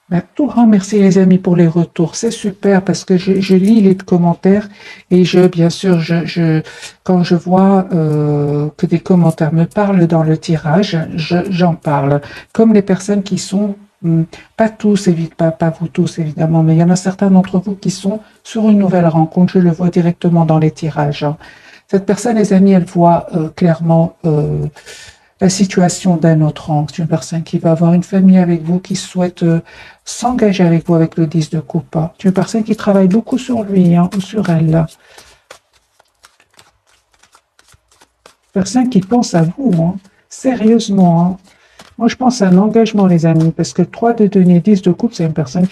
Ben, tout grand merci les amis pour les retours. C'est super parce que je lis les commentaires et bien sûr, quand je vois que des commentaires me parlent dans le tirage, j'en parle. Comme les personnes qui sont, pas tous, pas vous tous évidemment, mais il y en a certains d'entre vous qui sont sur une nouvelle rencontre. Je le vois directement dans les tirages, hein. Cette personne, les amis, elle voit clairement la situation d'un autre angle. C'est une personne qui va avoir une famille avec vous, qui souhaite s'engager avec vous avec le 10 de coupe, hein. C'est une personne qui travaille beaucoup sur lui, hein, ou sur elle, là. Une personne qui pense à vous, hein, sérieusement, hein. Moi, je pense à un engagement, les amis, parce que 3 de denier, 10 de coupe, c'est une personne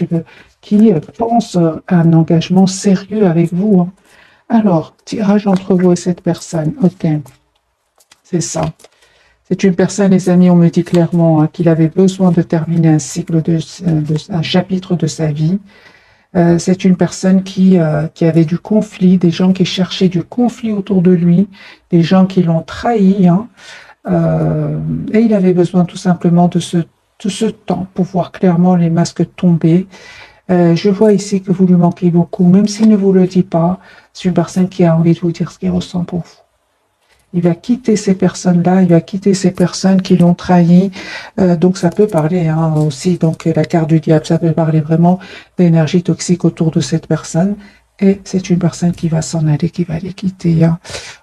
qui pense à un engagement sérieux avec vous, hein. Alors, tirage entre vous et cette personne. Ok, c'est ça. C'est une personne, les amis, on me dit clairement, hein, qu'il avait besoin de terminer un cycle, un chapitre de sa vie. C'est une personne qui avait du conflit, des gens qui cherchaient du conflit autour de lui, des gens qui l'ont trahi, hein. Et il avait besoin tout simplement de ce temps pour voir clairement les masques tomber. Je vois ici que vous lui manquez beaucoup, même s'il ne vous le dit pas. C'est une personne qui a envie de vous dire ce qu'il ressent pour vous. Il va quitter ces personnes-là, il va quitter ces personnes qui l'ont trahi. Donc ça peut parler, hein, aussi, donc la carte du diable, ça peut parler vraiment d'énergie toxique autour de cette personne. Et c'est une personne qui va s'en aller, qui va les quitter, hein.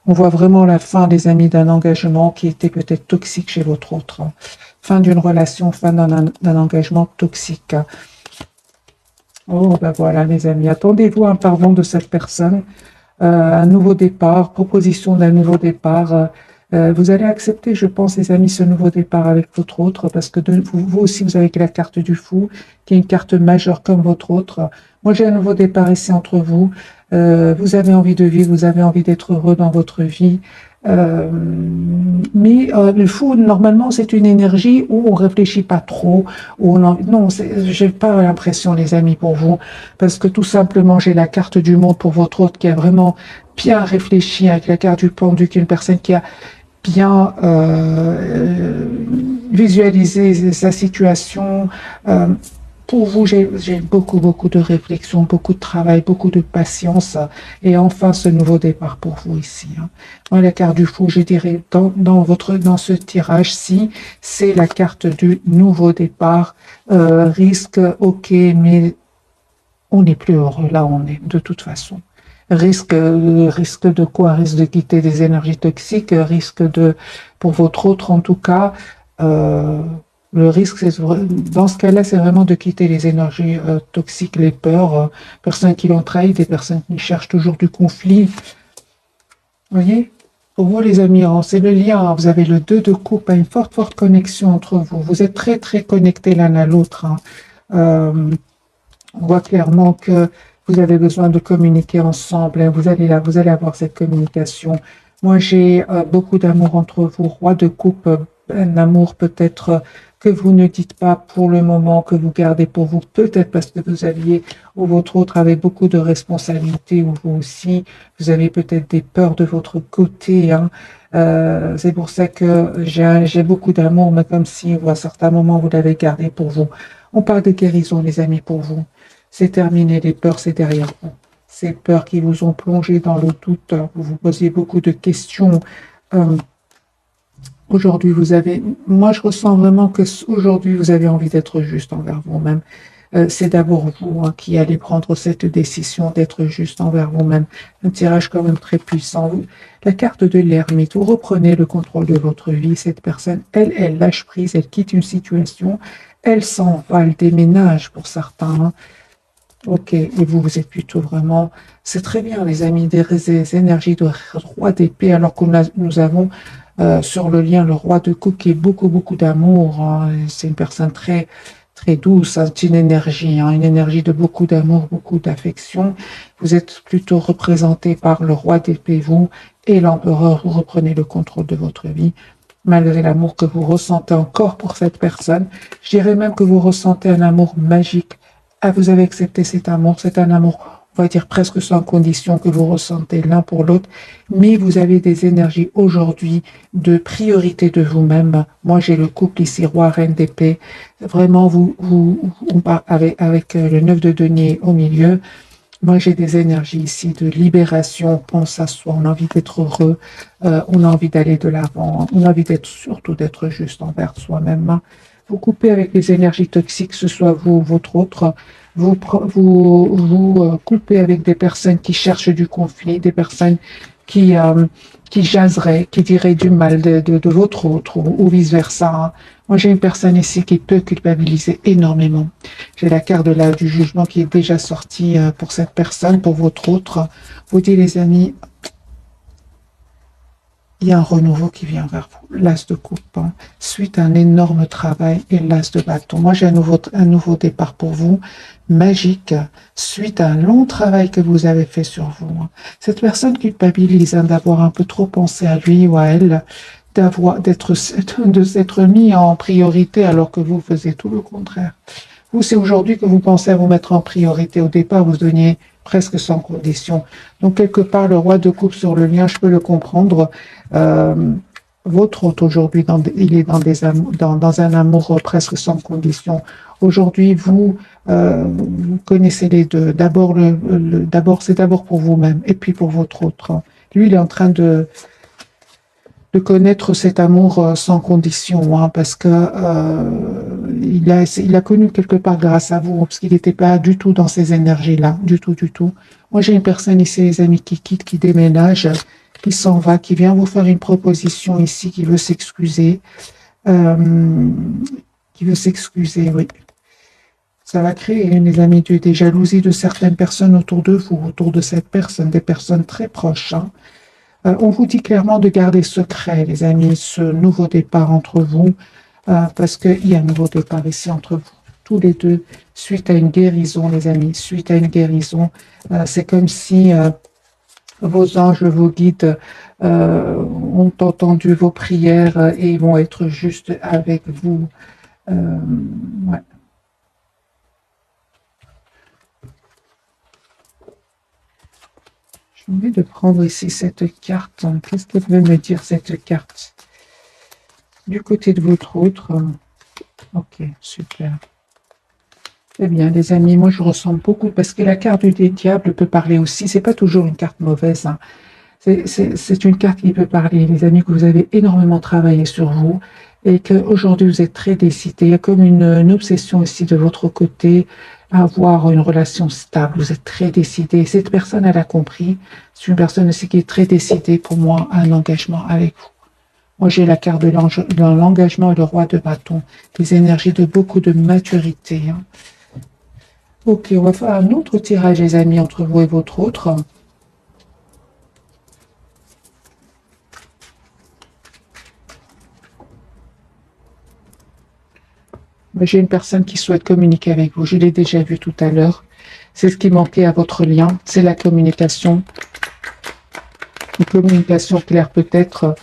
On voit vraiment la fin, les amis, d'un engagement qui était peut-être toxique chez votre autre, hein. Fin d'une relation, fin d'un engagement toxique. Oh, ben voilà, les amis, attendez-vous un pardon de cette personne, un nouveau départ, proposition d'un nouveau départ. Vous allez accepter, je pense, les amis, ce nouveau départ avec votre autre, parce que vous aussi, vous avez la carte du fou, qui est une carte majeure comme votre autre. Moi, j'ai un nouveau départ ici entre vous. Vous avez envie de vivre, vous avez envie d'être heureux dans votre vie. Euh, le fou, normalement, c'est une énergie où on réfléchit pas trop, où non, j'ai pas l'impression, les amis, pour vous, parce que tout simplement, j'ai la carte du monde pour votre autre qui a vraiment bien réfléchi avec la carte du pendu, qui est une personne qui a bien visualisé sa situation. Euh, pour vous, j'ai beaucoup, beaucoup de réflexion, beaucoup de travail, beaucoup de patience, et enfin ce nouveau départ pour vous ici, hein. Moi, la carte du fou, je dirais, dans ce tirage-ci, c'est la carte du nouveau départ. Risque, ok, mais on n'est plus heureux là, on est de toute façon. Risque de quoi? Risque de quitter des énergies toxiques, pour votre autre en tout cas, euh, le risque, dans ce cas-là, c'est vraiment de quitter les énergies toxiques, les peurs, personnes qui l'ont trahi, des personnes qui cherchent toujours du conflit. Vous voyez? Pour vous, les amis, hein, c'est le lien, hein. Vous avez le 2 de coupe, hein, une forte, forte connexion entre vous. Vous êtes très, très connectés l'un à l'autre, hein. Euh, on voit clairement que vous avez besoin de communiquer ensemble, hein. Vous allez avoir cette communication. Moi, j'ai beaucoup d'amour entre vous. Roi de coupe, un amour peut-être que vous ne dites pas pour le moment, que vous gardez pour vous, peut-être parce que vous aviez, ou votre autre avait beaucoup de responsabilités, ou vous aussi, vous avez peut-être des peurs de votre côté, hein. C'est pour ça que j'ai beaucoup d'amour, mais comme si, ou à certains moments, vous l'avez gardé pour vous. On parle de guérison, les amis, pour vous. C'est terminé, les peurs, c'est derrière vous. Ces peurs qui vous ont plongé dans le doute, vous vous posiez beaucoup de questions. Euh, Aujourd'hui, moi je ressens vraiment que aujourd'hui vous avez envie d'être juste envers vous-même. C'est d'abord vous, hein, qui allez prendre cette décision d'être juste envers vous-même. Un tirage quand même très puissant. La carte de l'ermite, vous reprenez le contrôle de votre vie. Cette personne, elle lâche prise, elle quitte une situation, elle s'en va, elle déménage pour certains, hein. Ok, et vous êtes plutôt vraiment, c'est très bien, les amis, des énergies de roi d'épée, alors que nous avons sur le lien le roi de coupe qui est beaucoup, beaucoup d'amour, hein. C'est une personne très, très douce, hein. C'est une énergie de beaucoup d'amour, beaucoup d'affection. Vous êtes plutôt représenté par le roi d'épée, vous, et l'empereur, vous reprenez le contrôle de votre vie. Malgré l'amour que vous ressentez encore pour cette personne, je dirais même que vous ressentez un amour magique. Ah, vous avez accepté cet amour, c'est un amour on va dire presque sans condition que vous ressentez l'un pour l'autre, mais vous avez des énergies aujourd'hui de priorité de vous-même. Moi, j'ai le couple ici, roi, reine d'épée. Vraiment, on part avec le 9 de denier au milieu. Moi, j'ai des énergies ici de libération, on pense à soi, on a envie d'être heureux, on a envie d'aller de l'avant, on a envie surtout d'être juste envers soi-même. Vous coupez avec les énergies toxiques, que ce soit vous ou votre autre, vous coupez avec des personnes qui cherchent du conflit, des personnes qui, euh, qui jaseraient, qui diraient du mal de votre autre ou vice-versa. Moi, j'ai une personne ici qui peut culpabiliser énormément. J'ai la carte du jugement qui est déjà sortie pour cette personne, pour votre autre. Vous dites, les amis, il y a un renouveau qui vient vers vous. L'as de coupe, hein, suite à un énorme travail et l'as de bâton. Moi, j'ai un nouveau départ pour vous, magique, suite à un long travail que vous avez fait sur vous. Hein. Cette personne culpabilise hein, d'avoir un peu trop pensé à lui ou à elle, de s'être mis en priorité alors que vous faisiez tout le contraire. Vous, c'est aujourd'hui que vous pensez à vous mettre en priorité. Au départ, vous donniez presque sans condition. Donc, quelque part, le roi de coupe sur le lien, je peux le comprendre. Euh, Votre hôte aujourd'hui, il est dans un amour presque sans condition. Aujourd'hui, vous connaissez les deux. C'est d'abord pour vous-même et puis pour votre autre. Lui, il est en train de connaître cet amour sans condition, hein, parce que il a connu quelque part grâce à vous, parce qu'il n'était pas du tout dans ces énergies-là, du tout, du tout. Moi, j'ai une personne ici, les amis, qui quitte, qui déménage, qui s'en va, qui vient vous faire une proposition ici, qui veut s'excuser, euh, oui. Ça va créer, les amis, des jalousies de certaines personnes autour de vous, autour de cette personne, des personnes très proches, hein. On vous dit clairement de garder secret, les amis, ce nouveau départ entre vous, parce qu'il y a un nouveau départ ici entre vous, tous les deux, suite à une guérison, les amis, suite à une guérison. C'est comme si vos anges, vos guides ont entendu vos prières et ils vont être juste avec vous. Ouais. J'ai envie de prendre ici cette carte. Qu'est-ce qu'elle veut me dire, cette carte? Du côté de votre autre. Ok, super. Eh bien, les amis, moi je ressens beaucoup parce que la carte du diable peut parler aussi. C'est pas toujours une carte mauvaise, hein. C'est une carte qui peut parler, les amis, que vous avez énormément travaillé sur vous et qu'aujourd'hui vous êtes très décidés. Il y a comme une obsession aussi de votre côté à avoir une relation stable. Vous êtes très décidés. Cette personne, elle a compris. C'est une personne aussi qui est très décidée pour moi à un engagement avec vous. Moi, j'ai la carte de l'engagement et le roi de bâton. Des énergies de beaucoup de maturité, hein. Ok, on va faire un autre tirage, les amis, entre vous et votre autre. J'ai une personne qui souhaite communiquer avec vous. Je l'ai déjà vu tout à l'heure. C'est ce qui manquait à votre lien. C'est la communication. Une communication claire peut-être.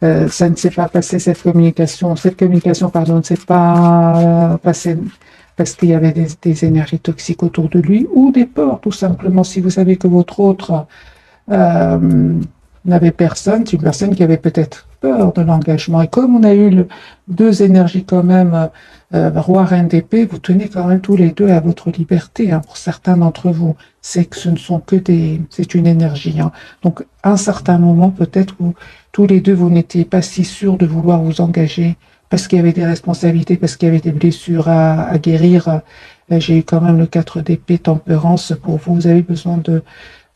Ça ne s'est pas passé, cette communication. Cette communication, pardon, ne s'est pas passée parce qu'il y avait des énergies toxiques autour de lui ou des peurs, tout simplement. Si vous savez que votre autre n'avait personne, c'est une personne qui avait peut-être peur de l'engagement. Et comme on a eu deux énergies quand même, roi, reine d'épée, vous tenez quand même tous les deux à votre liberté, hein, pour certains d'entre vous. C'est que ce ne sont que c'est une énergie, hein. Donc, à un certain moment, peut-être, où tous les deux, vous n'étiez pas si sûrs de vouloir vous engager parce qu'il y avait des responsabilités, parce qu'il y avait des blessures à guérir. J'ai eu quand même le 4 d'épée, tempérance pour vous. Vous avez besoin de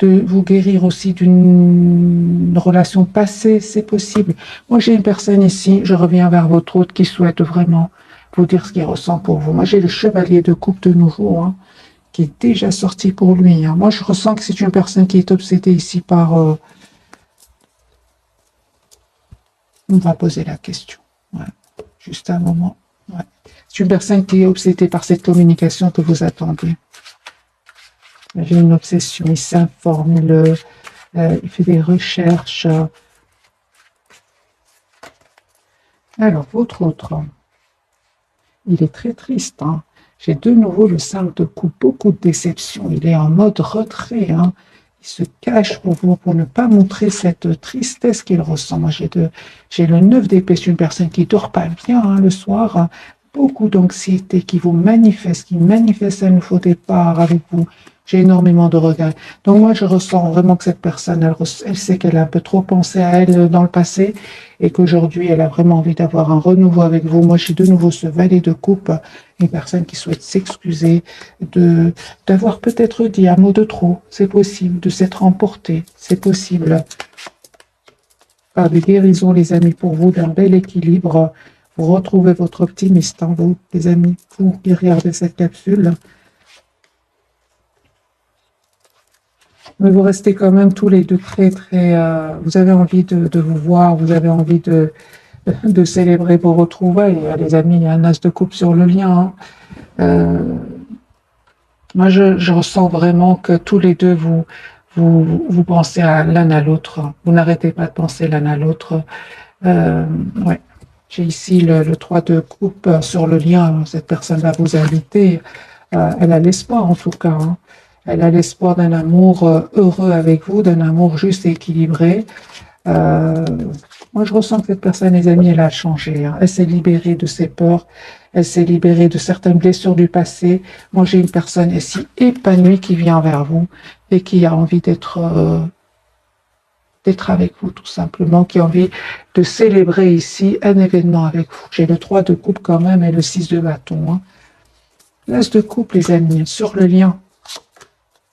vous guérir aussi d'une relation passée, c'est possible. Moi, j'ai une personne ici, je reviens vers votre autre, qui souhaite vraiment vous dire ce qu'il ressent pour vous. Moi, j'ai le chevalier de coupe de nouveau, hein, qui est déjà sorti pour lui, hein. Moi, je ressens que c'est une personne qui est obsédée ici par... on va poser la question. Ouais. Juste un moment. Ouais. C'est une personne qui est obsédée par cette communication que vous attendez. J'ai une obsession, il s'informe, il fait des recherches. Alors, votre autre, il est très triste, hein. J'ai de nouveau le 5 de coupe, beaucoup de déception. Il est en mode retrait, hein. Il se cache pour vous, pour ne pas montrer cette tristesse qu'il ressent. Moi, j'ai le 9 d'épée, c'est une personne qui dort pas bien, hein, le soir, hein. Beaucoup d'anxiété qui manifeste un nouveau départ avec vous. J'ai énormément de regrets. Donc moi, je ressens vraiment que cette personne, elle sait qu'elle a un peu trop pensé à elle dans le passé et qu'aujourd'hui, elle a vraiment envie d'avoir un renouveau avec vous. Moi, j'ai de nouveau ce valet de coupe, une personne qui souhaite s'excuser d'avoir peut-être dit un mot de trop. C'est possible. De s'être emporté. C'est possible. Par des guérisons, les amis, pour vous, d'un bel équilibre. Vous retrouvez votre optimiste en vous, les amis, vous qui regardez cette capsule. Mais vous restez quand même tous les deux très, vous avez envie de vous voir, vous avez envie de célébrer vos retrouvailles. Les amis, il y a un as de coupe sur le lien, hein. Moi, je ressens vraiment que tous les deux, vous pensez à l'un à l'autre. Vous n'arrêtez pas de penser l'un à l'autre. Ouais. J'ai ici le 3 de coupe sur le lien. Cette personne va vous inviter. Elle a l'espoir, en tout cas, hein. Elle a l'espoir d'un amour heureux avec vous, d'un amour juste et équilibré. Moi, je ressens que cette personne, les amis, elle a changé, hein. Elle s'est libérée de ses peurs. Elle s'est libérée de certaines blessures du passé. Moi, j'ai une personne ici épanouie qui vient vers vous et qui a envie d'être avec vous, tout simplement, qui a envie de célébrer ici un événement avec vous. J'ai le 3 de coupe quand même et le 6 de bâton, hein. L'as de coupe, les amis, sur le lien.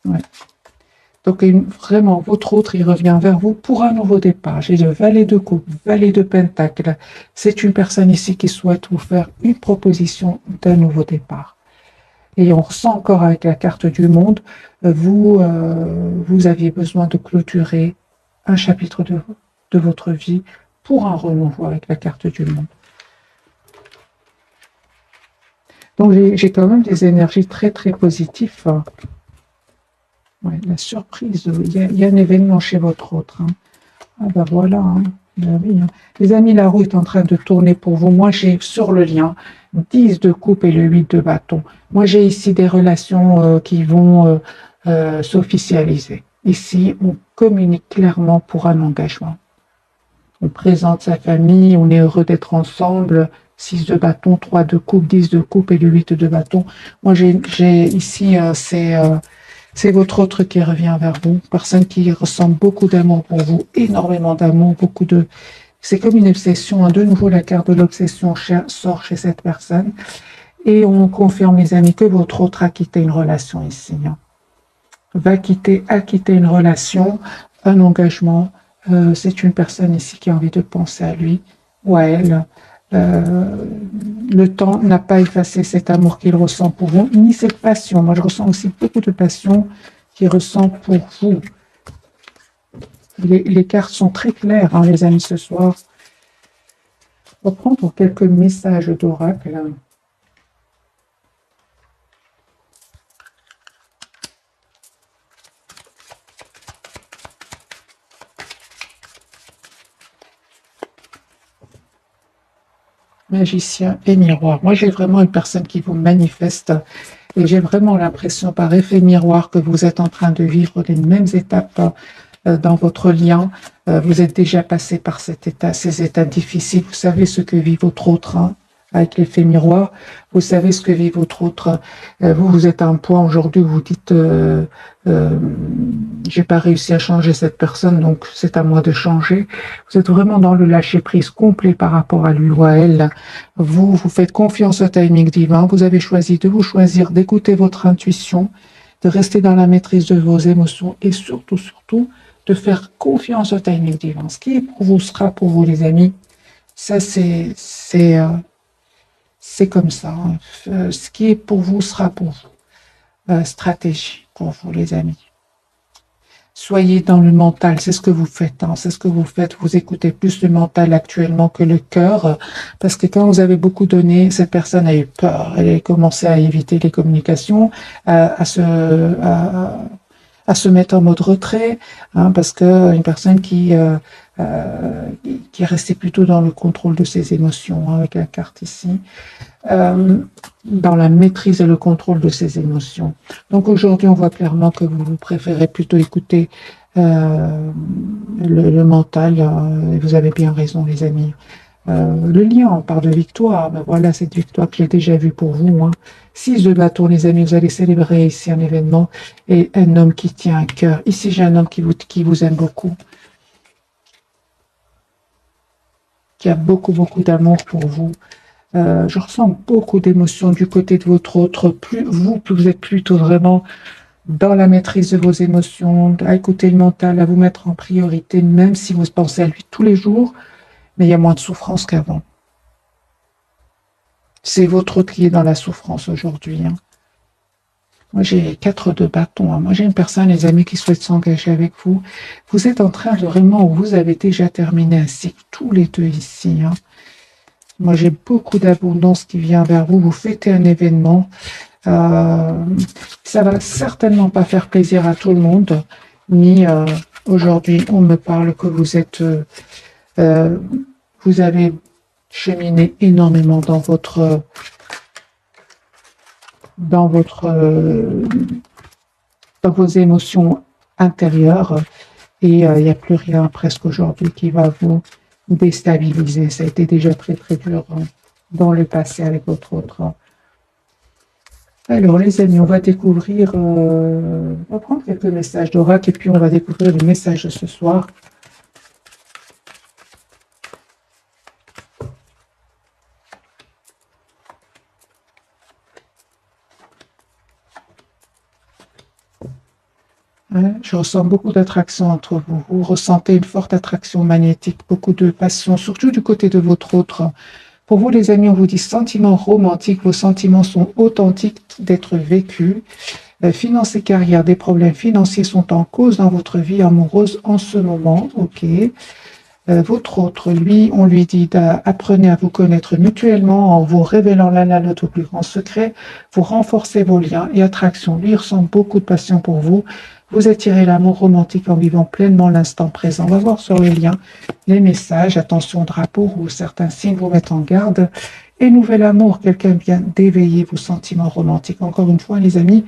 Ouais. Donc, vraiment, votre autre, il revient vers vous pour un nouveau départ. J'ai le valet de coupe, valet de pentacle. C'est une personne ici qui souhaite vous faire une proposition d'un nouveau départ. Et on ressent encore avec la carte du monde, vous aviez besoin de clôturer un chapitre de votre vie pour un renouveau avec la carte du monde. Donc, j'ai quand même des énergies très, très positives. Ouais, la surprise, il y a un événement chez votre autre, hein. Ah ben voilà, hein. Ben oui, hein. Les amis, la roue est en train de tourner pour vous. Moi, j'ai sur le lien 10 de coupe et le 8 de bâton. Moi, j'ai ici des relations qui vont s'officialiser. Ici, on communique clairement pour un engagement. On présente sa famille, on est heureux d'être ensemble. 6 de bâton, 3 de coupe, 10 de coupe et le 8 de bâton. Moi, j'ai ici, c'est votre autre qui revient vers vous, personne qui ressent beaucoup d'amour pour vous, énormément d'amour, c'est comme une obsession, hein. De nouveau, la carte de l'obsession sort chez cette personne. Et on confirme, les amis, que votre autre a quitté une relation ici, hein. A quitté une relation, un engagement. C'est une personne ici qui a envie de penser à lui ou à elle. Le temps n'a pas effacé cet amour qu'il ressent pour vous, ni cette passion. Moi, je ressens aussi beaucoup de passion qu'il ressent pour vous. Les cartes sont très claires, hein, les amis, ce soir. On va prendre quelques messages d'oracle. Magicien et miroir. Moi, j'ai vraiment une personne qui vous manifeste et j'ai vraiment l'impression par effet miroir que vous êtes en train de vivre les mêmes étapes dans votre lien. Vous êtes déjà passé par ces états difficiles. Vous savez ce que vit votre autre, hein, avec l'effet miroir. Vous savez ce que vit votre autre. Vous êtes à un point aujourd'hui où vous dites j'ai pas réussi à changer cette personne, donc c'est à moi de changer. Vous êtes vraiment dans le lâcher-prise complet par rapport à lui ou à elle. Vous faites confiance au timing divin. Vous avez choisi de vous choisir, d'écouter votre intuition, de rester dans la maîtrise de vos émotions et surtout, de faire confiance au timing divin. Ce qui est pour vous sera pour vous, les amis. Ça, c'est comme ça, hein. Ce qui est pour vous sera pour vous. Stratégie pour vous, les amis. Soyez dans le mental, c'est ce que vous faites, hein, c'est ce que vous faites. Vous écoutez plus le mental actuellement que le cœur, parce que quand vous avez beaucoup donné, cette personne a eu peur. Elle a commencé à éviter les communications, à à se mettre en mode retrait, hein, parce que une personne qui est restée plutôt dans le contrôle de ses émotions, hein, avec la carte ici, euh, dans la maîtrise et le contrôle de ses émotions. Donc aujourd'hui, on voit clairement que vous préférez plutôt écouter le mental, et vous avez bien raison, les amis. Le lien, on parle de victoire, mais voilà cette victoire que j'ai déjà vue pour vous. Hein. 6 de bâton, les amis, vous allez célébrer ici un événement et un homme qui tient un cœur. Ici, j'ai un homme qui vous aime beaucoup, qui a beaucoup, beaucoup d'amour pour vous. Je ressens beaucoup d'émotions du côté de votre autre. Plus vous êtes plutôt vraiment dans la maîtrise de vos émotions, à écouter le mental, à vous mettre en priorité, même si vous pensez à lui tous les jours, mais il y a moins de souffrance qu'avant. C'est votre autre qui est dans la souffrance aujourd'hui. Hein. Moi, j'ai 4 de bâton. Hein. Moi, j'ai une personne, les amis, qui souhaite s'engager avec vous. Vous êtes en train de vraiment, vous avez déjà terminé un cycle, tous les deux ici. Hein. Moi, j'ai beaucoup d'abondance qui vient vers vous. Vous fêtez un événement. Ça va certainement pas faire plaisir à tout le monde. Ni aujourd'hui, on me parle que vous avez cheminé énormément dans vos émotions intérieures et il n'y a plus rien presque aujourd'hui qui va vous déstabiliser. Ça a été déjà très très dur dans le passé avec votre autre. Alors les amis, on va découvrir, on va prendre quelques messages d'oracle et puis on va découvrir le message de ce soir. Je ressens beaucoup d'attraction entre vous. Vous ressentez une forte attraction magnétique, beaucoup de passion, surtout du côté de votre autre. Pour vous, les amis, on vous dit sentiments romantiques. Vos sentiments sont authentiques d'être vécus. Finances et carrière, des problèmes financiers sont en cause dans votre vie amoureuse en ce moment. Ok. Votre autre, lui, on lui dit apprenez à vous connaître mutuellement en vous révélant l'un à l'autre vos plus grands secrets. Vous renforcez vos liens et attractions. Lui, il ressent beaucoup de passion pour vous. Vous attirez l'amour romantique en vivant pleinement l'instant présent. On va voir sur le lien les messages. Attention, drapeau rouge, certains signes vous mettent en garde. Et nouvel amour, quelqu'un vient d'éveiller vos sentiments romantiques. Encore une fois, les amis,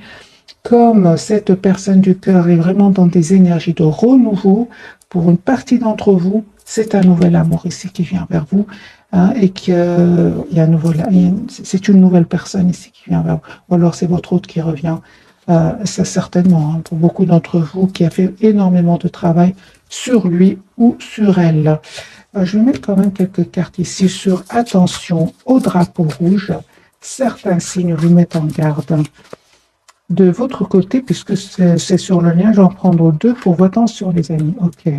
comme cette personne du cœur est vraiment dans des énergies de renouveau, pour une partie d'entre vous, c'est un nouvel amour ici qui vient vers vous. Hein, et c'est une nouvelle personne ici qui vient vers vous. Ou alors c'est votre autre qui revient. Ça certainement, hein, pour beaucoup d'entre vous qui a fait énormément de travail sur lui ou sur elle. Je vais mettre quand même quelques cartes ici sur attention au drapeau rouge. Certains signes vous mettent en garde. De votre côté, puisque c'est sur le lien, je vais en prendre 2 pour vos attention, les amis. Ok.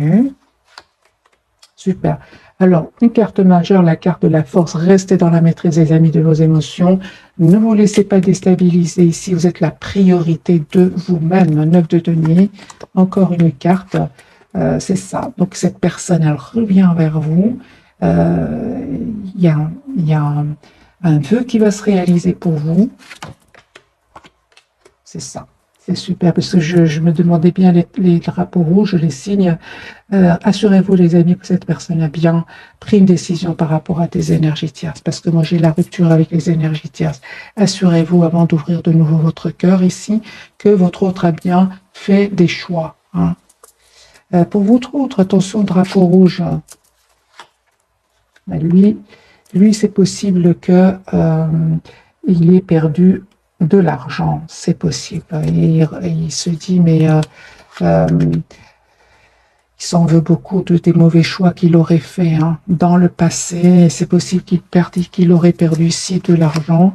Super. Alors, une carte majeure, la carte de la force. Restez dans la maîtrise, les amis, de vos émotions. Ne vous laissez pas déstabiliser ici. Vous êtes la priorité de vous-même. 9 de denier. Encore une carte. C'est ça. Donc, cette personne, elle revient vers vous. Il y a un vœu qui va se réaliser pour vous. C'est ça. C'est super, parce que je me demandais bien les drapeaux rouges, les signes. Assurez-vous, les amis, que cette personne a bien pris une décision par rapport à des énergies tierces, parce que moi, j'ai la rupture avec les énergies tierces. Assurez-vous, avant d'ouvrir de nouveau votre cœur ici, que votre autre a bien fait des choix. Hein. Pour votre autre, attention, drapeau rouge. Lui, c'est possible que il ait perdu de l'argent, c'est possible. Et il se dit, mais il s'en veut beaucoup des mauvais choix qu'il aurait fait hein, dans le passé. C'est possible qu'il aurait perdu ici de l'argent.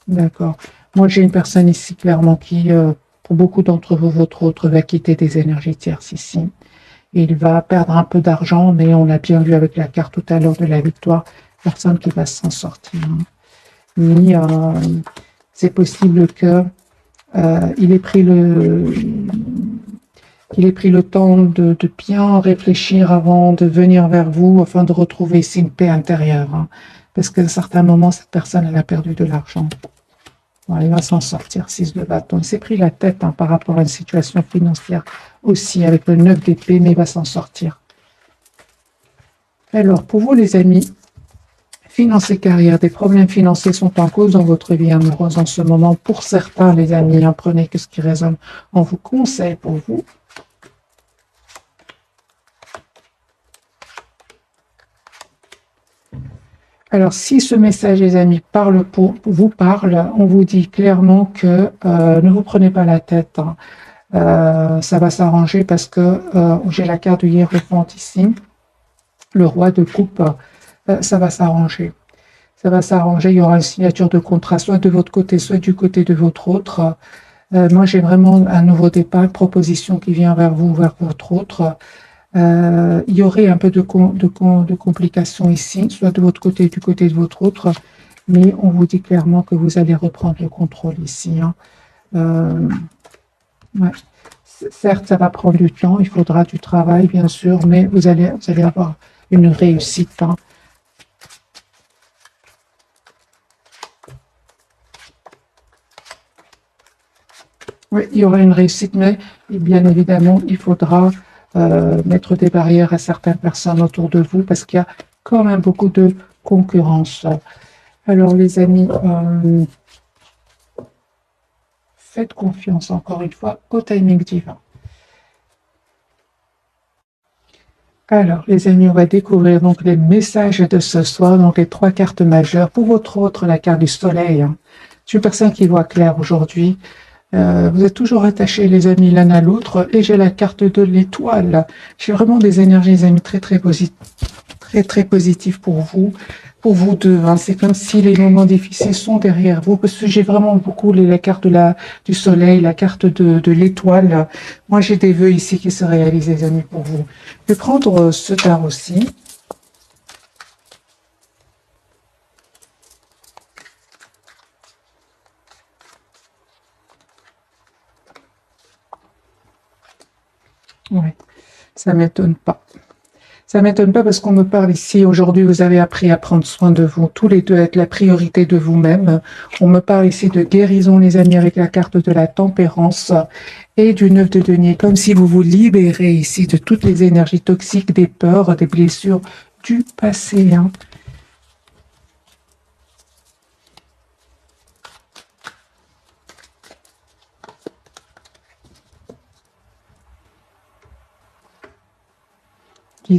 D'accord. Moi, j'ai une personne ici clairement qui, pour beaucoup d'entre vous, votre autre va quitter des énergies tierces ici. Il va perdre un peu d'argent, mais on l'a bien vu avec la carte tout à l'heure de la victoire, personne qui va s'en sortir. Hein. Mais c'est possible que il ait pris le temps de bien réfléchir avant de venir vers vous, afin de retrouver ici une paix intérieure. Hein. Parce qu'à un certain moment, cette personne, elle a perdu de l'argent. Voilà, il va s'en sortir, 6 de bâton. Il s'est pris la tête par rapport à une situation financière aussi, avec le 9 d'épée, mais il va s'en sortir. Alors, pour vous, les amis, finances et carrière, des problèmes financiers sont en cause dans votre vie amoureuse en ce moment. Pour certains, les amis, prenez que ce qui résonne. On vous conseille pour vous. Alors, si ce message, les amis, vous parle, on vous dit clairement que ne vous prenez pas la tête. Ça va s'arranger parce que j'ai la carte du Hiérophante ici, le roi de coupe, ça va s'arranger. Ça va s'arranger, il y aura une signature de contrat, soit de votre côté, soit du côté de votre autre. Moi, j'ai vraiment un nouveau départ, une proposition qui vient vers vous, vers votre autre. Il y aurait un peu de complications ici, soit de votre côté, du côté de votre autre, mais on vous dit clairement que vous allez reprendre le contrôle ici. Ouais. Certes, ça va prendre du temps, il faudra du travail, bien sûr, mais vous allez avoir une réussite. Oui, il y aura une réussite, mais bien évidemment, il faudra mettre des barrières à certaines personnes autour de vous parce qu'il y a quand même beaucoup de concurrence. Alors, les amis, faites confiance encore une fois au timing divin. Alors, les amis, on va découvrir donc les messages de ce soir, donc les 3 cartes majeures. Pour votre autre, la carte du soleil. C'est une personne qui voit clair aujourd'hui. Vous êtes toujours attachés, les amis, l'un à l'autre. Et j'ai la carte de l'étoile. J'ai vraiment des énergies, les amis, très, très positives pour vous deux. C'est comme si les moments difficiles sont derrière vous, parce que j'ai vraiment beaucoup la carte du soleil, la carte de l'étoile. Moi, j'ai des vœux ici qui se réalisent, les amis, pour vous. Je vais prendre ce tarot aussi. Oui, ça m'étonne pas. Ça m'étonne pas parce qu'on me parle ici, aujourd'hui, vous avez appris à prendre soin de vous, tous les deux, être la priorité de vous-même. On me parle ici de guérison, les amis, avec la carte de la tempérance et du 9 de denier, comme si vous vous libérez ici de toutes les énergies toxiques, des peurs, des blessures du passé.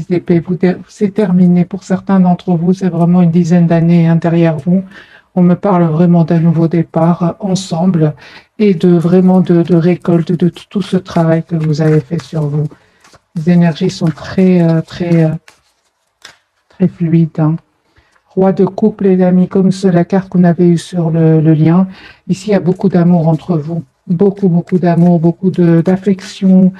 d'épée, c'est terminé. Pour certains d'entre vous, c'est vraiment une dizaine d'années derrière vous. On me parle vraiment d'un nouveau départ ensemble et vraiment de récolte de tout ce travail que vous avez fait sur vous. Les énergies sont très fluides. Roi de coupe, les amis, comme la carte qu'on avait eue sur le lien. Ici, il y a beaucoup d'amour entre vous. Beaucoup d'amour, beaucoup d'affection.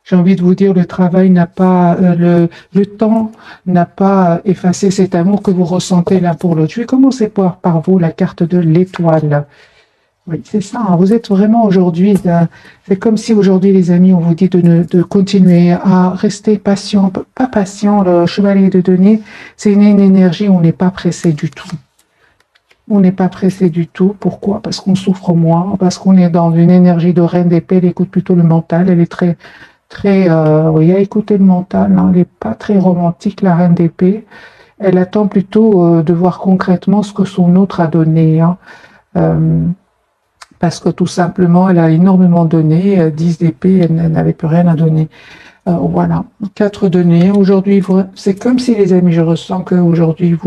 J'ai envie de vous dire, le travail n'a pas, le temps n'a pas effacé cet amour que vous ressentez l'un pour l'autre. Je vais commencer par vous, la carte de l'étoile. Oui, c'est ça. Vous êtes vraiment aujourd'hui, c'est comme si aujourd'hui, les amis, on vous dit de continuer à rester patient, pas patient. Le chevalier de denier, c'est une énergie où on n'est pas pressé du tout. On n'est pas pressé du tout. Pourquoi? Parce qu'on souffre moins, parce qu'on est dans une énergie de reine d'épée. Elle écoute plutôt le mental. Elle est très oui, à écouter le mental. Elle n'est pas très romantique, la reine d'épée. Elle attend plutôt de voir concrètement ce que son autre a donné. Parce que tout simplement, elle a énormément donné. 10 d'épée, elle n'avait plus rien à donner. Voilà, 4 deniers. Aujourd'hui, c'est comme si, les amis, je ressens qu'aujourd'hui,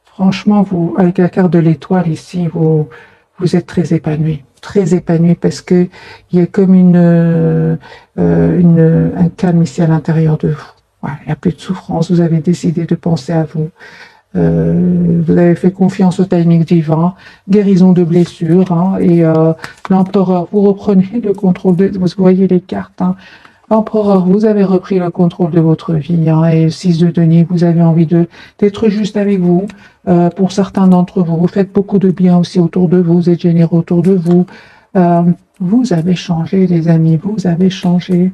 franchement, avec la carte de l'étoile ici, vous êtes très épanouis. Très épanoui parce que il y a comme un calme ici à l'intérieur de vous. Voilà, il n'y a plus de souffrance. Vous avez décidé de penser à vous. Vous avez fait confiance au timing divin, guérison de blessures, et l'empereur, vous reprenez le contrôle vous voyez les cartes. Empereur, vous avez repris le contrôle de votre vie, et 6 de denier, vous avez envie d'être juste avec vous. Pour certains d'entre vous, vous faites beaucoup de bien aussi autour de vous, vous êtes généreux autour de vous. Vous avez changé, les amis, vous avez changé.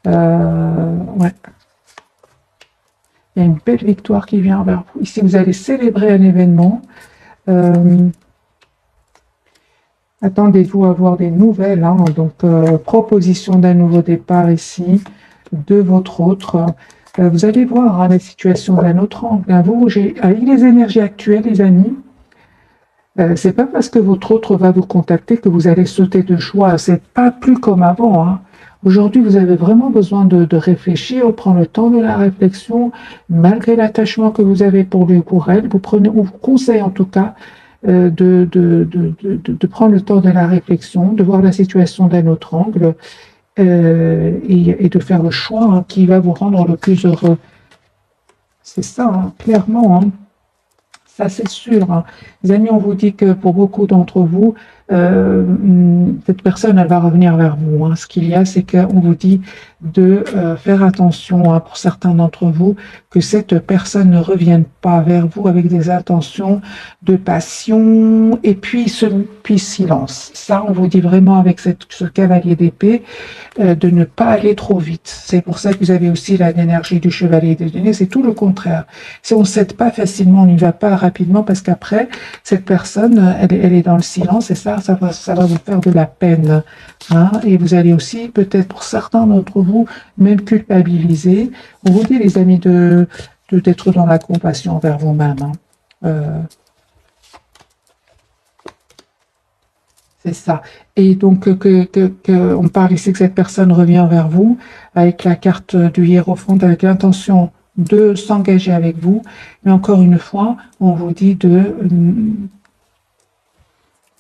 Ouais. Il y a une belle victoire qui vient vers vous. Ici, vous allez célébrer un événement. Euh, Attendez-vous à avoir des nouvelles, hein, donc proposition d'un nouveau départ ici, de votre autre. Vous allez voir hein, la situation d'un autre angle. Hein. Avec les énergies actuelles, les amis, c'est pas parce que votre autre va vous contacter que vous allez sauter de joie. C'est pas plus comme avant. Hein. Aujourd'hui, vous avez vraiment besoin de réfléchir, prendre le temps de la réflexion, malgré l'attachement que vous avez pour lui ou pour elle. Vous prenez, on vous conseille en tout cas de prendre le temps de la réflexion, de voir la situation d'un autre angle et de faire le choix hein, qui va vous rendre le plus heureux. C'est ça, hein, clairement. Hein. Ça, c'est sûr. Hein. Les amis, on vous dit que pour beaucoup d'entre vous, cette personne, elle va revenir vers vous. Hein. Ce qu'il y a, c'est qu'on vous dit de faire attention, hein, pour certains d'entre vous, que cette personne ne revienne pas vers vous avec des intentions de passion et puis silence. Ça, on vous dit vraiment avec ce cavalier d'épée de ne pas aller trop vite. C'est pour ça que vous avez aussi l'énergie du chevalier des deniers. C'est tout le contraire. Si on ne cède pas facilement, on n'y va pas rapidement parce qu'après, cette personne, elle est dans le silence et ça va vous faire de la peine. Hein, et vous allez aussi, peut-être pour certains d'entre vous, même culpabiliser. On vous dit, les amis, d'être dans la compassion envers vous-même. Hein. C'est ça. Et donc, on parle ici que cette personne revient vers vous avec la carte du hiérophant, avec l'intention de s'engager avec vous. Mais encore une fois, on vous dit de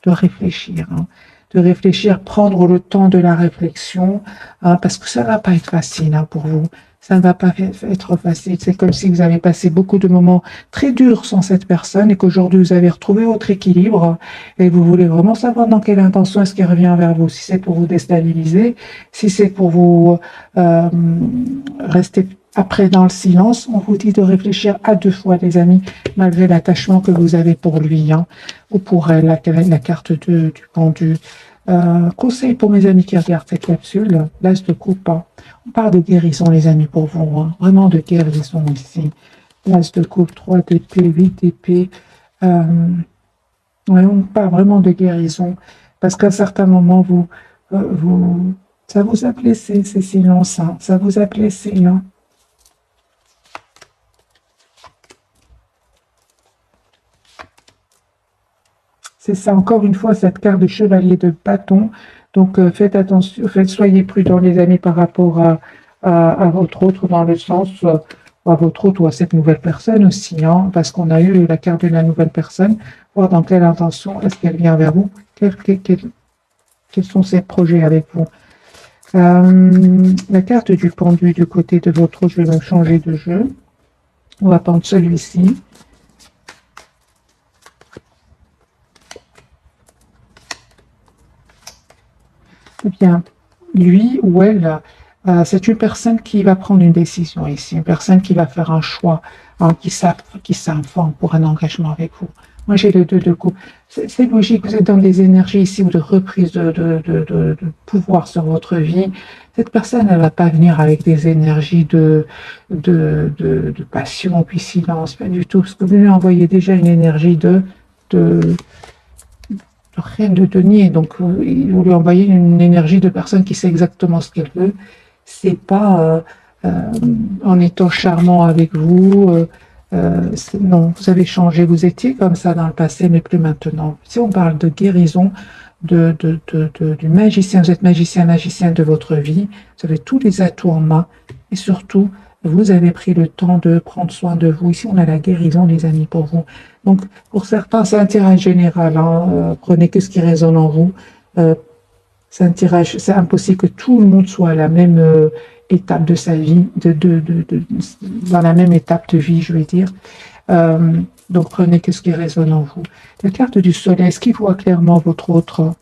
réfléchir. Hein, de réfléchir, prendre le temps de la réflexion, hein, parce que ça ne va pas être facile hein, pour vous. Ça ne va pas être facile. C'est comme si vous avez passé beaucoup de moments très durs sans cette personne et qu'aujourd'hui vous avez retrouvé votre équilibre et vous voulez vraiment savoir dans quelle intention est-ce qu'il revient vers vous. Si c'est pour vous déstabiliser, si c'est pour vous rester après dans le silence, on vous dit de réfléchir à 2 fois, les amis, malgré l'attachement que vous avez pour lui hein, ou pour elle, la carte du pendu. Conseil pour mes amis qui regardent cette capsule, l'as de coupe. Hein. On parle de guérison, les amis, pour vous. Hein. Vraiment de guérison ici. L'as de coupe, 3 d'épée, 8 d'épée. Ouais, on parle vraiment de guérison. Parce qu'à certains moments, ça vous a blessé, ces silences. Hein. Ça vous a blessé. Hein. C'est ça, encore une fois, cette carte de chevalier de bâton. Donc, faites attention, soyez prudents, les amis, par rapport à votre autre, dans le sens, à votre autre ou à cette nouvelle personne aussi, hein, parce qu'on a eu la carte de la nouvelle personne, voir dans quelle intention est-ce qu'elle vient vers vous, quels sont ses projets avec vous. La carte du pendu du côté de votre autre, je vais même changer de jeu. On va prendre celui-ci. Eh bien, lui ou elle, c'est une personne qui va prendre une décision ici, une personne qui va faire un choix, hein, qui s'informe pour un engagement avec vous. Moi, j'ai le 2 de coupe. C'est logique, vous êtes dans des énergies ici ou de reprise de pouvoir sur votre vie. Cette personne, elle ne va pas venir avec des énergies de passion, puis silence, pas du tout. Parce que vous lui envoyez déjà une énergie de reine de denier, donc vous lui envoyez une énergie de personne qui sait exactement ce qu'elle veut. C'est pas en étant charmant avec vous. Non, vous avez changé. Vous étiez comme ça dans le passé, mais plus maintenant. Si on parle de guérison, du magicien, vous êtes magicien de votre vie. Vous avez tous les atouts en main et surtout, vous avez pris le temps de prendre soin de vous. Ici, on a la guérison, les amis, pour vous. Donc, pour certains, c'est un tirage général. Hein. Prenez que ce qui résonne en vous. C'est un tirage. C'est impossible que tout le monde soit à la même étape de sa vie, dans la même étape de vie, je vais dire. Donc, prenez que ce qui résonne en vous. La carte du soleil, est-ce qu'il voit clairement votre autre?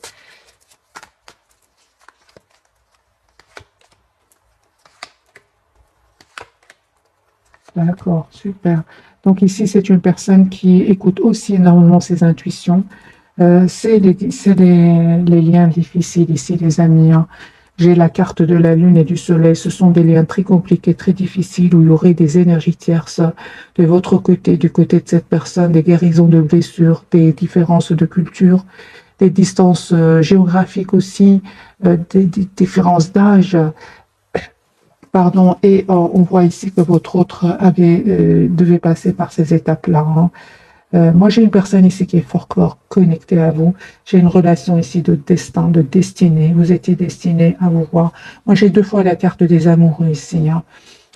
D'accord, super. Donc ici, c'est une personne qui écoute aussi énormément ses intuitions. C'est les liens difficiles ici, les amis. Hein. J'ai la carte de la lune et du soleil. Ce sont des liens très compliqués, très difficiles, où il y aurait des énergies tierces de votre côté, du côté de cette personne, des guérisons de blessures, des différences de culture, des distances géographiques aussi, des différences d'âge. Pardon, et on voit ici que votre autre devait passer par ces étapes-là. Hein. Moi, j'ai une personne ici qui est fort connectée à vous. J'ai une relation ici de destin, de destinée. Vous étiez destiné à vous voir. Moi, j'ai 2 fois la carte des amoureux ici. Hein.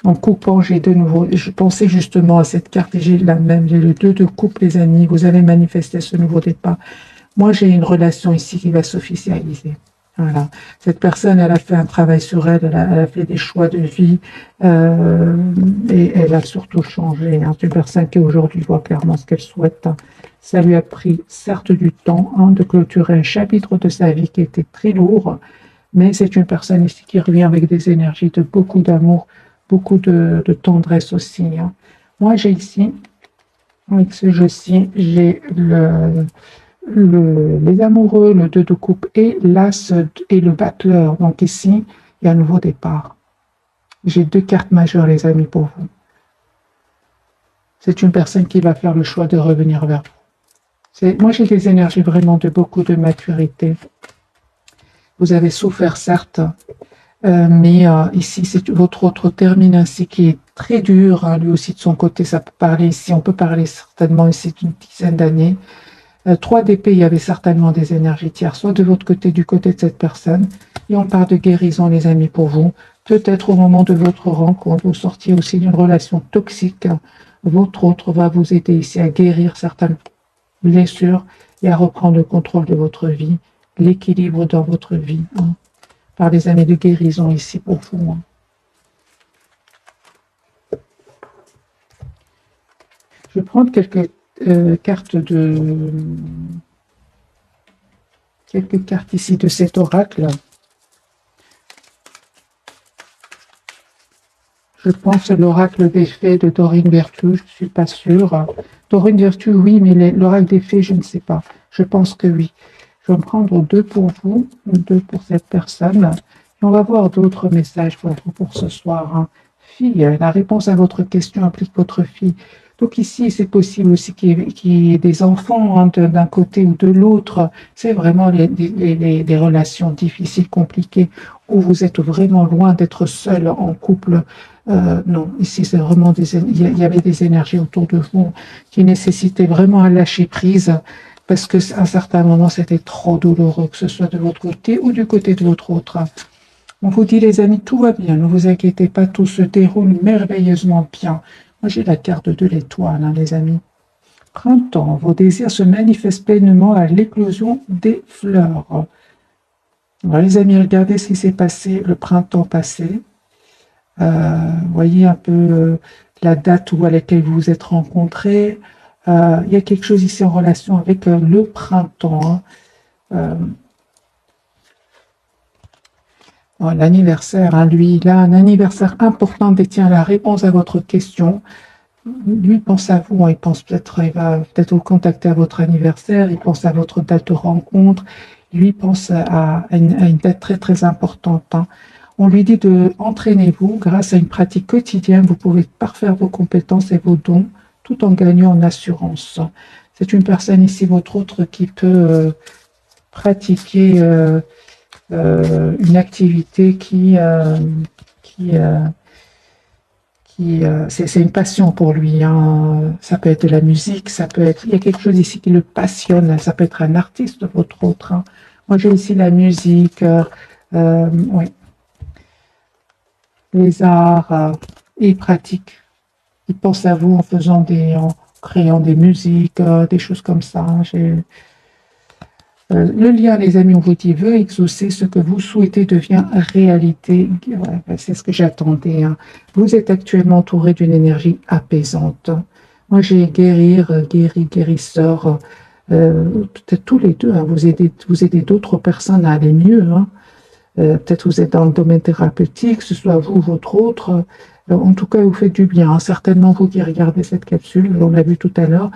En coupant, j'ai de nouveau, je pensais justement à cette carte et j'ai la même. J'ai le 2 de coupe, les amis. Vous allez manifester ce nouveau départ. Moi, j'ai une relation ici qui va s'officialiser. Voilà. Cette personne, elle a fait un travail sur elle, elle a fait des choix de vie et elle a surtout changé. Hein. C'est une personne qui aujourd'hui voit clairement ce qu'elle souhaite. Hein. Ça lui a pris certes du temps hein, de clôturer un chapitre de sa vie qui était très lourd, mais c'est une personne ici qui revient avec des énergies de beaucoup d'amour, beaucoup de tendresse aussi. Hein. Moi, j'ai ici, avec ce jeu-ci, j'ai les amoureux, le 2 de coupe et l'as et le battleur. Donc ici, il y a un nouveau départ. J'ai 2 cartes majeures, les amis, pour vous. C'est une personne qui va faire le choix de revenir vers vous. Moi, j'ai des énergies vraiment de beaucoup de maturité. Vous avez souffert, certes, mais ici, c'est votre autre termine ainsi qui est très dur. Hein, lui aussi, de son côté, ça peut parler ici. On peut parler certainement ici d'une dizaine d'années. 3 d'épée, il y avait certainement des énergies tierces, soit de votre côté, du côté de cette personne. Et on parle de guérison, les amis, pour vous. Peut-être au moment de votre rencontre, vous sortiez aussi d'une relation toxique. Votre autre va vous aider ici à guérir certaines blessures et à reprendre le contrôle de votre vie, l'équilibre dans votre vie. Hein. Par les années de guérison ici pour vous. Hein. Je vais prendre quelques cartes ici de cet oracle. Je pense à l'oracle des fées de Dorine Virtue, je ne suis pas sûre. Dorine Virtue, oui, mais l'oracle des fées, je ne sais pas. Je pense que oui. Je vais en prendre 2 pour vous, 2 pour cette personne. Et on va voir d'autres messages pour vous pour ce soir. Hein. Fille, la réponse à votre question implique votre fille. Donc ici, c'est possible aussi qu'il y ait des enfants hein, d'un côté ou de l'autre. C'est vraiment les relations difficiles, compliquées, où vous êtes vraiment loin d'être seul en couple. Non, ici, c'est vraiment il y avait des énergies autour de vous qui nécessitaient vraiment un lâcher prise parce que à un certain moment, c'était trop douloureux, que ce soit de votre côté ou du côté de votre autre. On vous dit, les amis, tout va bien, ne vous inquiétez pas, tout se déroule merveilleusement bien. Moi, j'ai la carte de l'étoile, hein, les amis. Printemps, vos désirs se manifestent pleinement à l'éclosion des fleurs. Alors, les amis, regardez ce qui s'est passé le printemps passé. Voyez un peu la date à laquelle vous vous êtes rencontrés. Il y a quelque chose ici en relation avec le printemps. Hein. L'anniversaire, hein, lui, il a un anniversaire important, détient la réponse à votre question. Lui pense à vous, hein, il pense peut-être, il va peut-être vous contacter à votre anniversaire, il pense à votre date de rencontre, lui pense à une date très très importante. Hein. On lui dit de entraînez-vous grâce à une pratique quotidienne, vous pouvez parfaire vos compétences et vos dons tout en gagnant en assurance. C'est une personne ici, votre autre, qui peut pratiquer une activité c'est une passion pour lui. Hein. Ça peut être de la musique, ça peut être. Il y a quelque chose ici qui le passionne. Ça peut être un artiste, votre autre. Hein. Moi, j'ai ici la musique, oui, les arts. Il pratique. Il pense à vous en créant des musiques, des choses comme ça. Hein. Le lien, les amis, on vous dit, veut exaucer ce que vous souhaitez devient réalité. Ouais, c'est ce que j'attendais. Hein. Vous êtes actuellement entouré d'une énergie apaisante. Moi, j'ai guérisseur. Peut-être tous les deux. Hein, vous aidez d'autres personnes à aller mieux. Hein. Peut-être vous êtes dans le domaine thérapeutique, que ce soit vous ou votre autre. En tout cas, vous faites du bien, hein. Certainement, vous qui regardez cette capsule, on l'a vu tout à l'heure,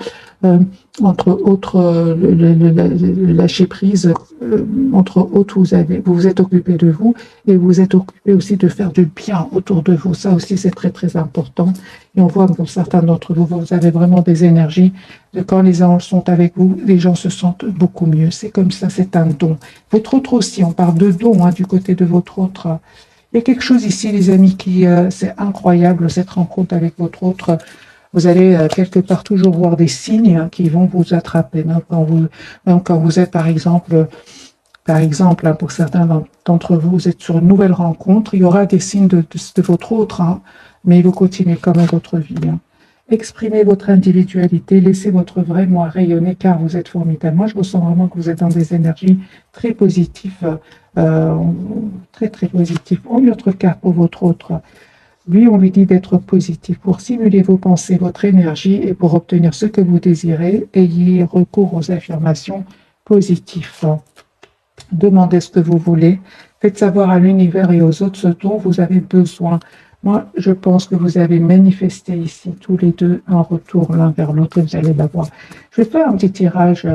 euh, entre autres, le lâcher prise, entre autres, vous vous êtes occupé de vous et vous vous êtes occupé aussi de faire du bien autour de vous. Ça aussi, c'est très, très important. Et on voit que pour certains d'entre vous, vous avez vraiment des énergies. Quand les anges sont avec vous, les gens se sentent beaucoup mieux. C'est comme ça, c'est un don. Votre autre aussi, on parle de don, hein, du côté de votre autre. Il y a quelque chose ici, les amis, c'est incroyable, cette rencontre avec votre autre. Vous allez quelque part toujours voir des signes, hein, qui vont vous attraper. Même quand vous êtes, par exemple, hein, pour certains d'entre vous, vous êtes sur une nouvelle rencontre, il y aura des signes de votre autre, hein, mais vous continuez quand même votre vie, hein. Exprimez votre individualité, laissez votre vrai moi rayonner car vous êtes formidable. Moi, je ressens vraiment que vous êtes dans des énergies très positives, euh, très très positives. En autre cas, pour votre autre, lui, on lui dit d'être positif. Pour stimuler vos pensées, votre énergie et pour obtenir ce que vous désirez, ayez recours aux affirmations positives. Demandez ce que vous voulez. Faites savoir à l'univers et aux autres ce dont vous avez besoin. Moi, je pense que vous avez manifesté ici tous les deux un retour l'un vers l'autre et vous allez l'avoir. Je vais faire un petit tirage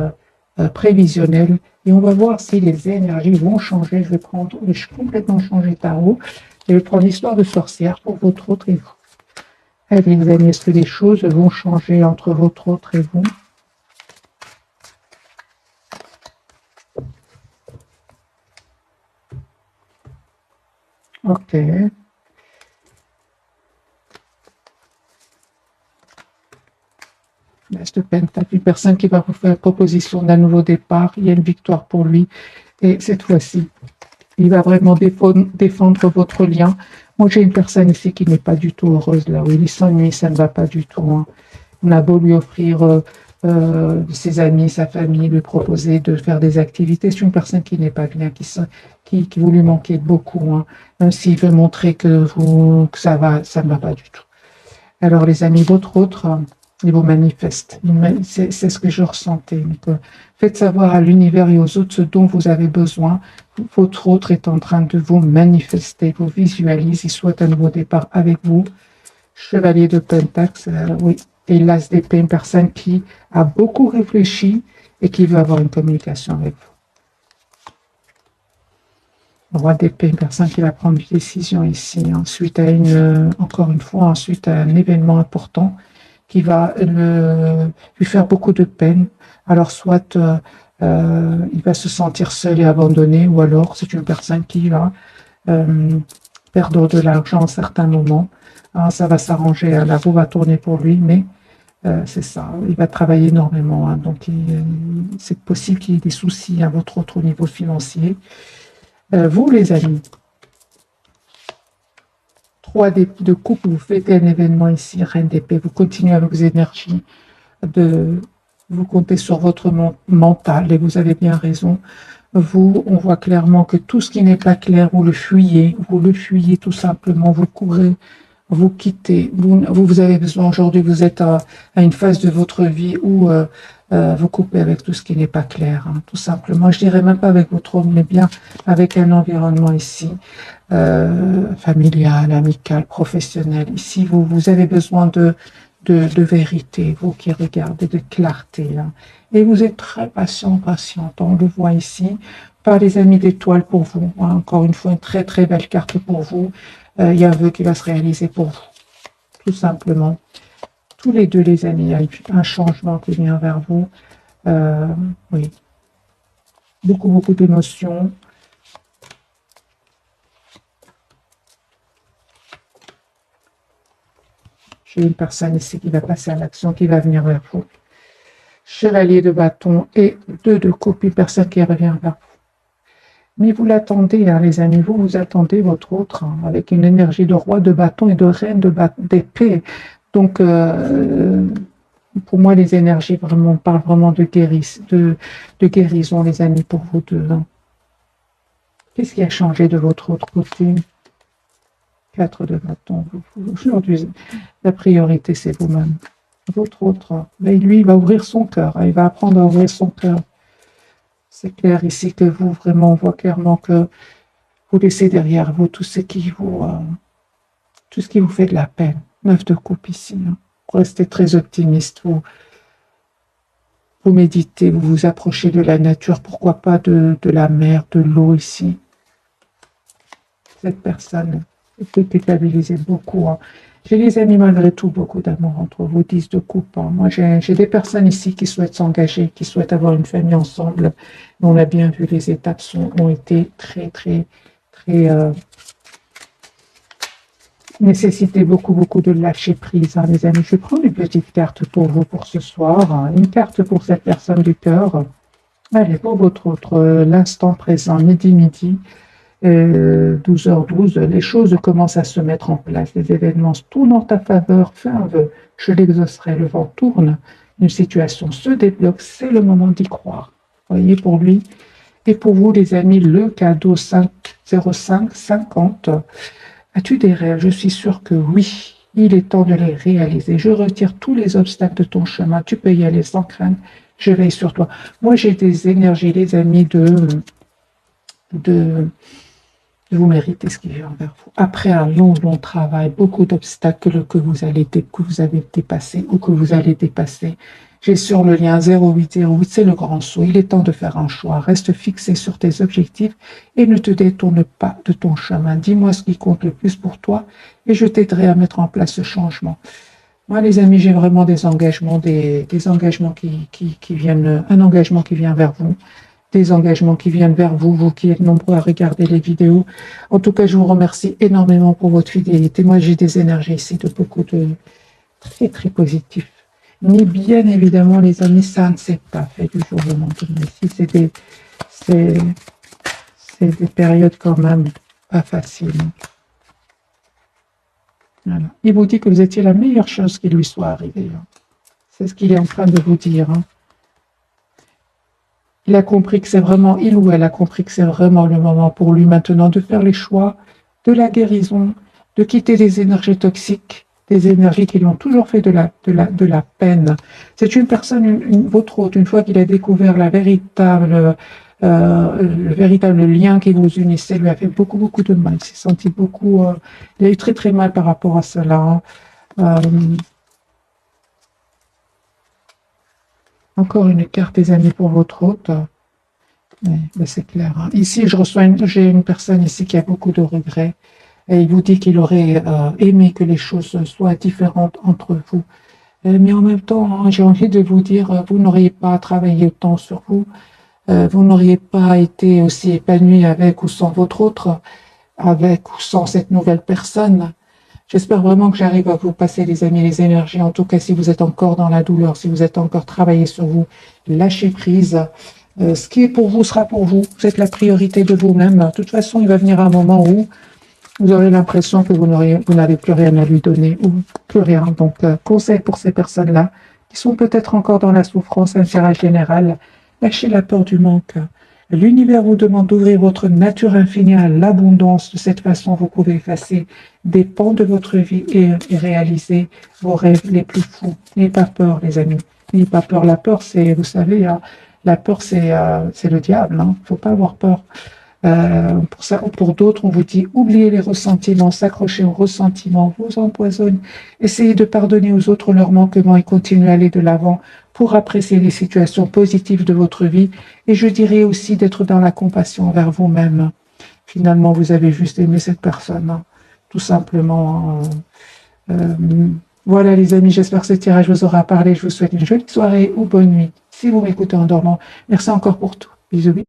prévisionnel et on va voir si les énergies vont changer. Je vais complètement changer tarot et je vais prendre l'histoire de sorcière pour votre autre et vous. Allez, les amis, est-ce que les choses vont changer entre votre autre et vous? Ok. L'As de Pentacle, une personne qui va vous faire proposition d'un nouveau départ. Il y a une victoire pour lui. Et cette fois-ci, il va vraiment défendre votre lien. Moi, j'ai une personne ici qui n'est pas du tout heureuse là où il s'ennuie, ça ne va pas du tout, hein. On a beau lui offrir ses amis, sa famille, lui proposer de faire des activités. C'est une personne qui n'est pas bien, qui vous lui manquez beaucoup, hein. Même s'il veut montrer que ça va, ça ne va pas du tout. Alors, les amis, votre autre, il vous manifeste. C'est ce que je ressentais. Donc, faites savoir à l'univers et aux autres ce dont vous avez besoin. Votre autre est en train de vous manifester, vous visualise, il souhaite un nouveau départ avec vous. Chevalier de Pentacle, oui. Et l'As d'épée, une personne qui a beaucoup réfléchi et qui veut avoir une communication avec vous. Roi d'épée, une personne qui va prendre une décision ici, ensuite encore une fois, ensuite à un événement important qui va lui faire beaucoup de peine. Alors soit il va se sentir seul et abandonné, ou alors c'est une personne qui va perdre de l'argent à certains moments. Hein, ça va s'arranger, la roue va tourner pour lui, mais c'est ça, il va travailler énormément, hein, donc c'est possible qu'il y ait des soucis à votre autre au niveau financier. Vous les amis, 3 de coupe, vous faites un événement ici, Reine d'épée, vous continuez avec vos énergies, vous comptez sur votre mental et vous avez bien raison. Vous, on voit clairement que tout ce qui n'est pas clair, vous le fuyez tout simplement, vous courez, vous quittez. Vous avez besoin aujourd'hui, vous êtes à une phase de votre vie où vous coupez avec tout ce qui n'est pas clair, hein, tout simplement. Je dirais même pas avec votre homme, mais bien avec un environnement ici, familial, amical, professionnel. Ici, vous avez besoin de vérité, vous qui regardez, de clarté, hein. Et vous êtes très patiente, on le voit ici, par les amis d'étoiles pour vous, hein. Encore une fois, une très très belle carte pour vous. Il y a un vœu qui va se réaliser pour vous, tout simplement. Tous les deux, les amis, il y a un changement qui vient vers vous. Oui, beaucoup d'émotions. J'ai une personne ici qui va passer à l'action, qui va venir vers vous. Chevalier de bâton et 2 de coupe, une personne qui revient vers vous. Mais vous l'attendez, hein, les amis, vous attendez votre autre, hein, avec une énergie de roi de bâton et de reine d'épée. Donc, pour moi, les énergies vraiment parlent vraiment de guérison, les amis, pour vous deux, hein. Qu'est-ce qui a changé de votre autre côté? 4 de bâton. Aujourd'hui, la priorité, c'est vous-même. Votre autre, mais lui, il va ouvrir son cœur, hein, il va apprendre à ouvrir son cœur. C'est clair ici que vous, vraiment, on voit clairement que vous laissez derrière vous tout ce qui vous tout ce qui vous fait de la peine. 9 de coupe ici. Hein. Restez très optimiste. Vous méditez, vous vous approchez de la nature, pourquoi pas de la mer, de l'eau ici. Cette personne peut déstabiliser beaucoup. Hein. J'ai les amis malgré tout beaucoup d'amour entre vous, 10 de coupe. Hein. Moi, j'ai des personnes ici qui souhaitent s'engager, qui souhaitent avoir une famille ensemble. On a bien vu, les étapes ont été très nécessité beaucoup de lâcher prise, hein, les amis. Je vais prendre une petite carte pour vous pour ce soir. Hein. Une carte pour cette personne du cœur. Allez, pour votre autre, l'instant présent, midi. 12h12, les choses commencent à se mettre en place, les événements tournent en ta faveur, fais un vœu, je l'exaucerai, le vent tourne, une situation se débloque, c'est le moment d'y croire. Voyez, pour lui et pour vous, les amis, le cadeau 50550. As-tu des rêves? Je suis sûre que oui, il est temps de les réaliser. Je retire tous les obstacles de ton chemin, tu peux y aller sans crainte, je veille sur toi. Moi, j'ai des énergies, les amis, vous méritez ce qui vient vers vous. Après un long travail, beaucoup d'obstacles que vous avez dépassés ou que vous allez dépasser. J'ai sur le lien 0808, c'est le grand saut. Il est temps de faire un choix. Reste fixé sur tes objectifs et ne te détourne pas de ton chemin. Dis-moi ce qui compte le plus pour toi et je t'aiderai à mettre en place ce changement. Moi, les amis, j'ai vraiment des engagements, des engagements qui viennent, un engagement qui vient vers vous. Des engagements qui viennent vers vous, vous qui êtes nombreux à regarder les vidéos. En tout cas, je vous remercie énormément pour votre fidélité. Moi, j'ai des énergies ici de beaucoup de très positifs. Mais bien évidemment, les amis, ça ne s'est pas fait du jour au lendemain. Ici, c'est des périodes quand même pas faciles. Voilà. Il vous dit que vous étiez la meilleure chose qui lui soit arrivée. C'est ce qu'il est en train de vous dire. Il a compris que c'est vraiment, il ou elle a compris que c'est vraiment le moment pour lui maintenant de faire les choix de la guérison, de quitter des énergies toxiques, des énergies qui lui ont toujours fait de la peine. C'est une personne, votre hôte, une fois qu'il a découvert le véritable lien qui vous unissait, lui a fait beaucoup de mal. Il s'est senti beaucoup, il a eu très mal par rapport à cela. Encore une carte des amis pour votre hôte. Oui, c'est clair. Hein. Ici, j'ai une personne ici qui a beaucoup de regrets. Et il vous dit qu'il aurait aimé que les choses soient différentes entre vous. Mais en même temps, hein, j'ai envie de vous dire, vous n'auriez pas travaillé autant sur vous. Vous n'auriez pas été aussi épanoui avec ou sans votre autre, avec ou sans cette nouvelle personne. J'espère vraiment que j'arrive à vous passer, les amis, les énergies. En tout cas, si vous êtes encore dans la douleur, si vous êtes encore travaillé sur vous, lâchez prise. Ce qui est pour vous sera pour vous. Vous êtes la priorité de vous-même. De toute façon, il va venir un moment où vous aurez l'impression que vous n'avez plus rien à lui donner ou plus rien. Donc, conseil pour ces personnes-là qui sont peut-être encore dans la souffrance, un tirage général. Lâchez la peur du manque. L'univers vous demande d'ouvrir votre nature infinie à l'abondance. De cette façon, vous pouvez effacer des pans de votre vie et réaliser vos rêves les plus fous. N'ayez pas peur, les amis. N'ayez pas peur. La peur, c'est, vous savez, hein, la peur, c'est le diable. Hein. Faut pas avoir peur. Pour ça, pour d'autres, on vous dit oubliez les ressentiments, s'accrocher aux ressentiments vous empoisonne. Essayez de pardonner aux autres leurs manquements et continuez à aller de l'avant pour apprécier les situations positives de votre vie. Et je dirais aussi d'être dans la compassion envers vous-même. Finalement, vous avez juste aimé cette personne, hein, tout simplement. Voilà les amis, j'espère que ce tirage vous aura parlé. Je vous souhaite une jolie soirée ou bonne nuit. Si vous m'écoutez en dormant, merci encore pour tout. Bisous.